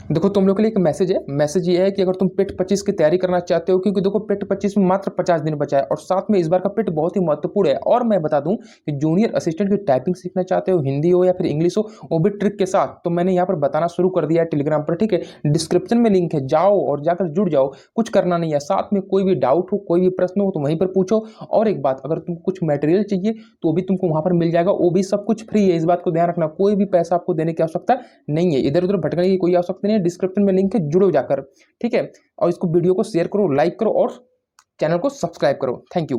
देखो तुम लोग के लिए एक मैसेज है। मैसेज ये है कि अगर तुम पिट 25 की तैयारी करना चाहते हो, क्योंकि देखो पिट 25 में मात्र 50 दिन बचा है और साथ में इस बार का पिट बहुत ही महत्वपूर्ण है। और मैं बता दूं कि जूनियर असिस्टेंट की टाइपिंग सीखना चाहते हो, हिंदी हो या फिर इंग्लिश हो, वो भी ट्रिक के साथ, तो मैंने यहाँ पर बताना शुरू कर दिया है टेलीग्राम पर। ठीक है, डिस्क्रिप्शन में लिंक है, जाओ और जाकर जुड़ जाओ। कुछ करना नहीं है, साथ में कोई भी डाउट हो, कोई भी प्रश्न हो तो वहीं पर पूछो। और एक बात, अगर तुमको कुछ मटेरियल चाहिए तो भी तुमको वहां पर मिल जाएगा, वो भी सब कुछ फ्री है। इस बात को ध्यान रखना, कोई भी पैसा आपको देने की आवश्यकता नहीं है, इधर उधर भटकने की कोई आवश्यकता नहीं है। डिस्क्रिप्शन में लिंक है, जुड़ो जाकर। ठीक है, और इसको वीडियो को शेयर करो, लाइक करो और चैनल को सब्सक्राइब करो। Thank you.